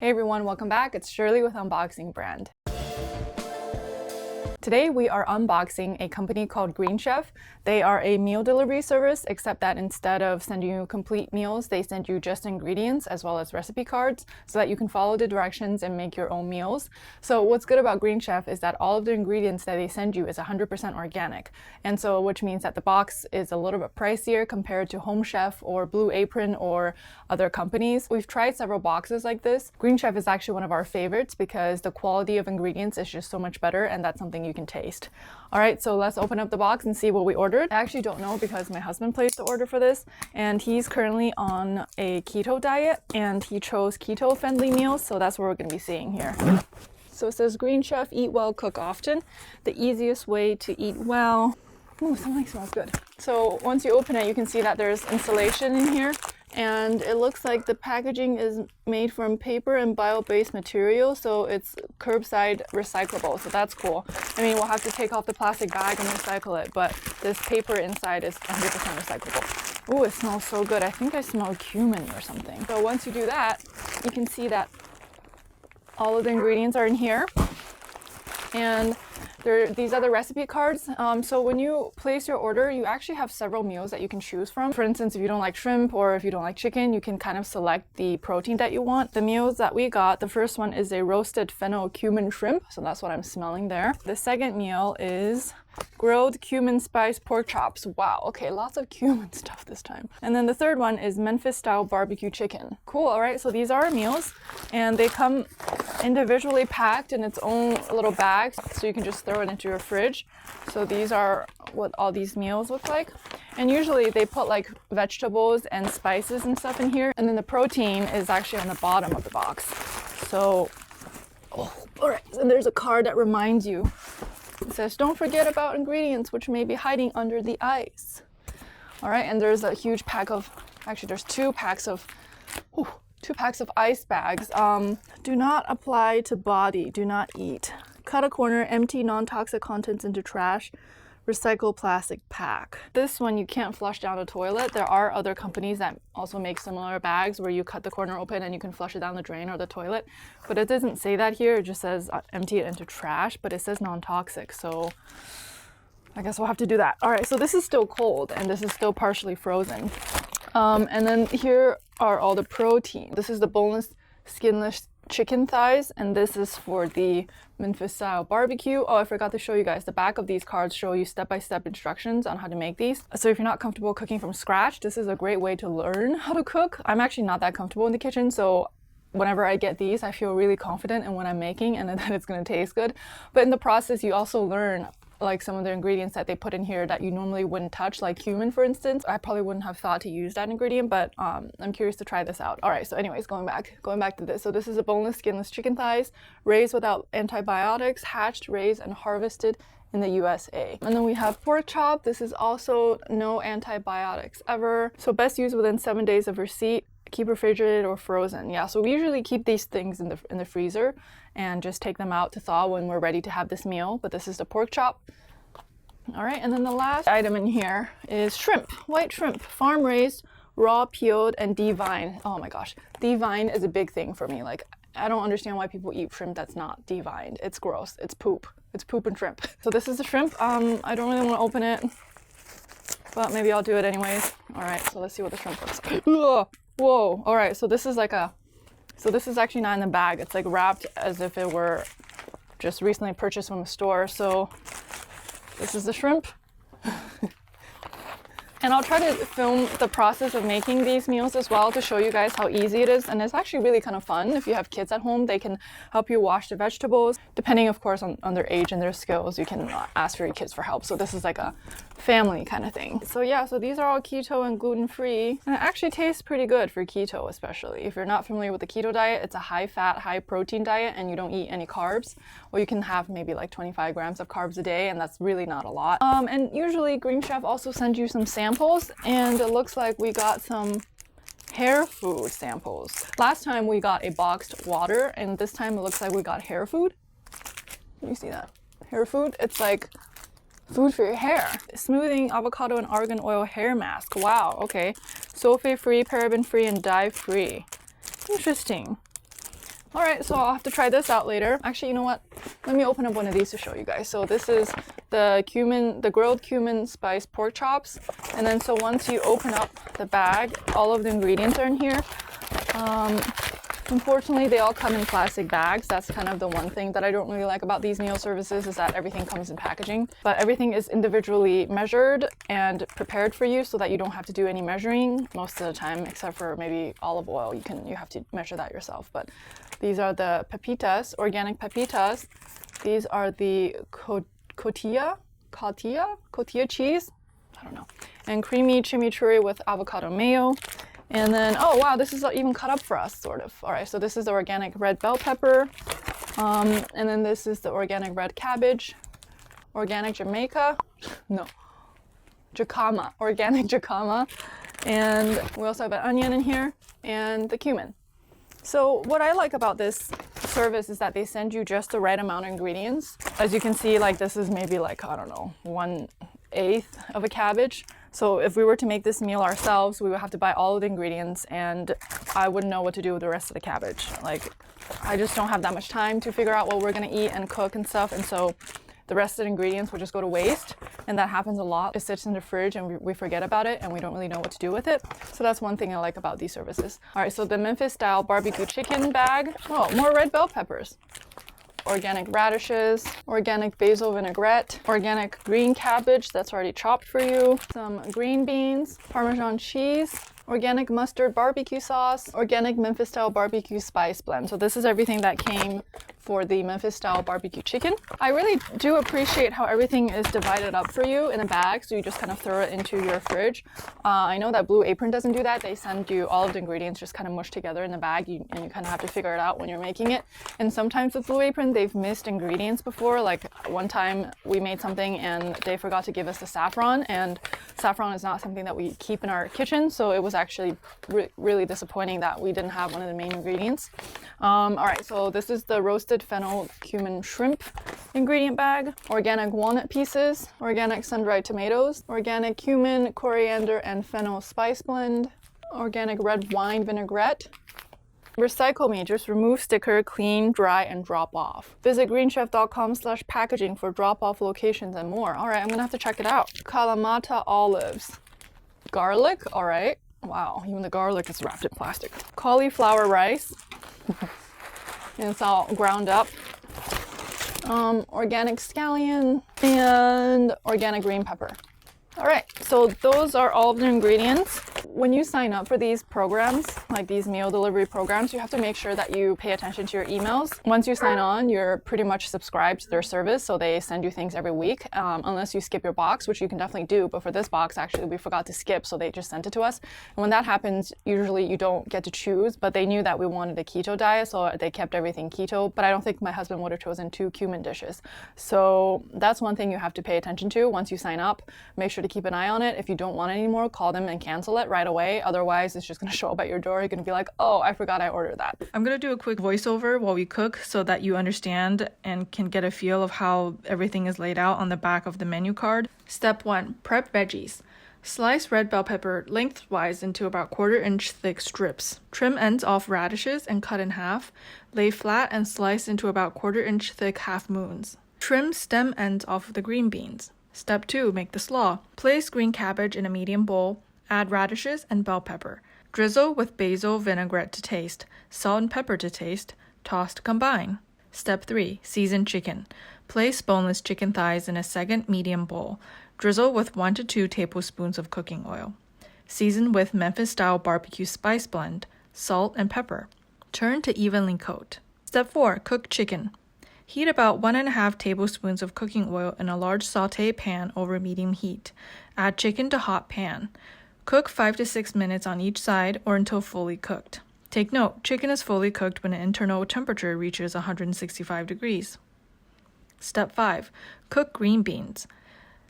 Hey everyone, welcome back. It's Shirley with Unboxing Brand. Today we are unboxing a company called Greenchef. They are a meal delivery service, except that instead of sending you complete meals, they send you just ingredients as well as recipe cards so that you can follow the directions and make your own meals. So what's good about Greenchef is that all of the ingredients that they send you is 100% organic. And so which means that the box is a little bit pricier compared to Home Chef or Blue Apron or other companies. We've tried several boxes like this. Greenchef is actually one of our favorites because the quality of ingredients is just so much better, and that's something you can taste. All right, so let's open up the box and see what we ordered. I actually don't know because my husband placed the order for this, and he's currently on a keto diet, and he chose keto-friendly meals, so that's what we're going to be seeing here. So it says Greenchef, eat well, cook often. The easiest way to eat well. Ooh, something smells good. So once you open it, you can see that there's insulation in here, and it looks like the packaging is made from paper and bio-based material, so it's curbside recyclable, so that's cool. I mean, we'll have to take off the plastic bag and recycle it, but this paper inside is 100% recyclable. Ooh, it smells so good. I think I smell cumin or something. So once you do that, you can see that all of the ingredients are in here, and these are the recipe cards. So when you place your order, you actually have several meals that you can choose from. For instance, if you don't like shrimp or if you don't like chicken, you can kind of select the protein that you want. The meals that we got, the first one is a roasted fennel cumin shrimp. So that's what I'm smelling there. The second meal is grilled cumin spice pork chops. Wow, okay, lots of cumin stuff this time. And then the third one is Memphis-Style barbecue chicken. Cool, all right, so these are our meals, and they come individually packed in its own little bags, so you can just throw it into your fridge. So these are what all these meals look like. And usually they put like vegetables and spices and stuff in here, and then the protein is actually on the bottom of the box. So, all right, and there's a card that reminds you. It says, don't forget about ingredients which may be hiding under the ice. All right, and there's a huge pack of, actually there's two packs of ice bags. Do not apply to body, do not eat. Cut a corner, empty non-toxic contents into trash. Recycle plastic pack. This one you can't flush down the toilet. There are other companies that also make similar bags where you cut the corner open and you can flush it down the drain or the toilet. But it doesn't say that here. It just says empty it into trash, but it says non-toxic. So I guess we'll have to do that. All right, so this is still cold and this is still partially frozen. And then here are all the protein. This is the boneless, skinless chicken thighs, and this is for the Memphis-Style barbecue. Oh, I forgot to show you guys. The back of these cards show you step-by-step instructions on how to make these. So if you're not comfortable cooking from scratch, this is a great way to learn how to cook. I'm actually not that comfortable in the kitchen, so whenever I get these, I feel really confident in what I'm making and that it's going to taste good. But in the process, you also learn like some of the ingredients that they put in here that you normally wouldn't touch, like cumin, for instance. I probably wouldn't have thought to use that ingredient, but I'm curious to try this out. All right, so anyways, going back to this. So this is a boneless, skinless chicken thighs, raised without antibiotics, hatched, raised, and harvested in the USA. And then we have pork chop. This is also no antibiotics ever. So best used within 7 days of receipt. Keep refrigerated or frozen. Yeah, so we usually keep these things in the freezer and just take them out to thaw when we're ready to have this meal. But this is the pork chop. All right, and then the last item in here is shrimp, white shrimp, farm raised, raw, peeled, and devined. Oh my gosh, devined is a big thing for me. Like, I don't understand why people eat shrimp that's not devined. It's gross. It's poop. It's poop and shrimp. So this is the shrimp. I don't really want to open it, but maybe I'll do it anyways. All right, so let's see what the shrimp looks like. Whoa, all right, so this is actually not in the bag. It's like wrapped as if it were just recently purchased from a store. So this is the shrimp. And I'll try to film the process of making these meals as well to show you guys how easy it is. And it's actually really kind of fun. If you have kids at home, they can help you wash the vegetables. Depending, of course, on their age and their skills, you can ask for your kids for help. So this is like a family kind of thing. So yeah, so these are all keto and gluten-free. And it actually tastes pretty good for keto, especially. If you're not familiar with the keto diet, it's a high-fat, high-protein diet and you don't eat any carbs. Well, you can have maybe like 25 grams of carbs a day, and that's really not a lot. And usually Greenchef also sends you some samples, and it looks like we got some hair food samples. Last time we got a boxed water, and this time it looks like we got hair food. Can you see that? Hair food? It's like food for your hair. Smoothing avocado and argan oil hair mask. Wow, okay. Sulfate free, paraben free, and dye free. Interesting. All right, so I'll have to try this out later. Actually, you know what? Let me open up one of these to show you guys. So this is the grilled cumin spice pork chops. And then so once you open up the bag, all of the ingredients are in here. Unfortunately, they all come in plastic bags. That's kind of the one thing that I don't really like about these meal services, is that everything comes in packaging. But everything is individually measured and prepared for you so that you don't have to do any measuring most of the time, except for maybe olive oil. You have to measure that yourself. But these are the pepitas, organic pepitas. These are the cotija cheese. I don't know. And creamy chimichurri with avocado mayo. And then, oh wow, this is even cut up for us, sort of. All right, so this is the organic red bell pepper. And then this is the organic red cabbage, organic Jacama, organic jacama. And we also have an onion in here and the cumin. So what I like about this service is that they send you just the right amount of ingredients. As you can see, like this is maybe like, I don't know, 1/8 of a cabbage. So if we were to make this meal ourselves, we would have to buy all of the ingredients, and I wouldn't know what to do with the rest of the cabbage. Like, I just don't have that much time to figure out what we're gonna eat and cook and stuff, and so the rest of the ingredients would just go to waste, and that happens a lot. It sits in the fridge and we forget about it and we don't really know what to do with it. So that's one thing I like about these services. All right, so the Memphis-Style barbecue chicken bag. Oh, more red bell peppers. Organic radishes, organic basil vinaigrette, organic green cabbage that's already chopped for you, some green beans, Parmesan cheese, organic mustard barbecue sauce, organic Memphis-Style barbecue spice blend. So this is everything that came for the Memphis-Style barbecue chicken. I really do appreciate how everything is divided up for you in a bag, so you just kind of throw it into your fridge. I know that Blue Apron doesn't do that. They send you all of the ingredients just kind of mushed together in the bag, and you kind of have to figure it out when you're making it. And sometimes with Blue Apron, they've missed ingredients before. Like one time we made something and they forgot to give us the saffron, and saffron is not something that we keep in our kitchen, so it was actually really disappointing that we didn't have one of the main ingredients. All right, so this is the roasted fennel cumin shrimp ingredient bag, organic walnut pieces, organic sun-dried tomatoes, organic cumin, coriander, and fennel spice blend, organic red wine vinaigrette. Recycle me, just remove sticker, clean, dry, and drop off. Visit greenchef.com/packaging for drop-off locations and more. All right, I'm gonna have to check it out. Kalamata olives. Garlic, all right. Wow, even the garlic is wrapped in plastic. Cauliflower rice. And it's all ground up. Organic scallion and organic green pepper. All right, so those are all of the ingredients. When you sign up for these programs, like these meal delivery programs, you have to make sure that you pay attention to your emails. Once you sign on, you're pretty much subscribed to their service, so they send you things every week, unless you skip your box, which you can definitely do. But for this box, actually, we forgot to skip, so they just sent it to us. And when that happens, usually you don't get to choose, but they knew that we wanted a keto diet, so they kept everything keto. But I don't think my husband would have chosen 2 cumin dishes. So that's one thing you have to pay attention to once you sign up. Make sure to keep an eye on it. If you don't want it anymore, call them and cancel it right away. Otherwise, it's just going to show up at your door. You're going to be like, oh, I forgot I ordered that. I'm going to do a quick voiceover while we cook so that you understand and can get a feel of how everything is laid out on the back of the menu card. Step 1, prep veggies. Slice red bell pepper lengthwise into about 1/4 inch thick strips. Trim ends off radishes and cut in half. Lay flat and slice into about 1/4 inch thick half moons. Trim stem ends off of the green beans. Step 2, make the slaw. Place green cabbage in a medium bowl. Add radishes and bell pepper. Drizzle with basil vinaigrette to taste. Salt and pepper to taste. Toss to combine. Step 3, season chicken. Place boneless chicken thighs in a second medium bowl. Drizzle with 1 to 2 tablespoons of cooking oil. Season with Memphis-Style barbecue spice blend, salt and pepper. Turn to evenly coat. Step 4, cook chicken. Heat about 1½ tablespoons of cooking oil in a large sauté pan over medium heat. Add chicken to hot pan. Cook 5 to 6 minutes on each side or until fully cooked. Take note, chicken is fully cooked when the internal temperature reaches 165 degrees. Step 5, cook green beans.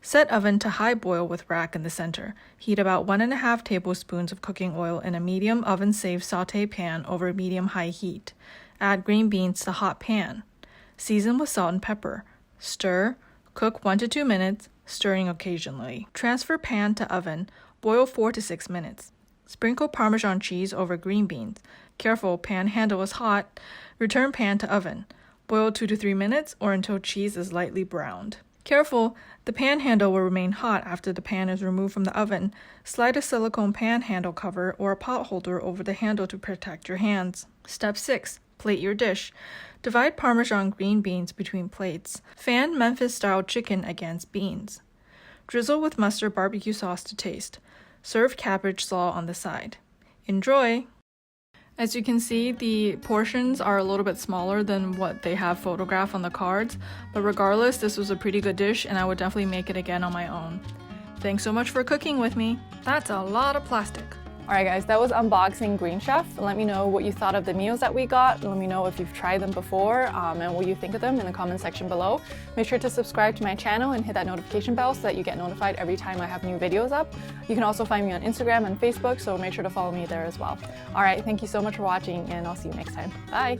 Set oven to high boil with rack in the center. Heat about 1½ tablespoons of cooking oil in a medium oven-safe sauté pan over medium-high heat. Add green beans to hot pan. Season with salt and pepper. Stir. Cook 1 to 2 minutes, stirring occasionally. Transfer pan to oven. Boil 4 to 6 minutes. Sprinkle Parmesan cheese over green beans. Careful, pan handle is hot. Return pan to oven. Boil 2 to 3 minutes or until cheese is lightly browned. Careful, the pan handle will remain hot after the pan is removed from the oven. Slide a silicone pan handle cover or a pot holder over the handle to protect your hands. Step 6. Plate your dish. Divide Parmesan green beans between plates. Fan Memphis-Style chicken against beans. Drizzle with mustard barbecue sauce to taste. Serve cabbage slaw on the side. Enjoy! As you can see, the portions are a little bit smaller than what they have photographed on the cards, but regardless, this was a pretty good dish and I would definitely make it again on my own. Thanks so much for cooking with me. That's a lot of plastic. Alright guys, that was unboxing Green Chef. Let me know what you thought of the meals that we got. Let me know if you've tried them before and what you think of them in the comment section below. Make sure to subscribe to my channel and hit that notification bell so that you get notified every time I have new videos up. You can also find me on Instagram and Facebook, so make sure to follow me there as well. Alright, thank you so much for watching and I'll see you next time. Bye!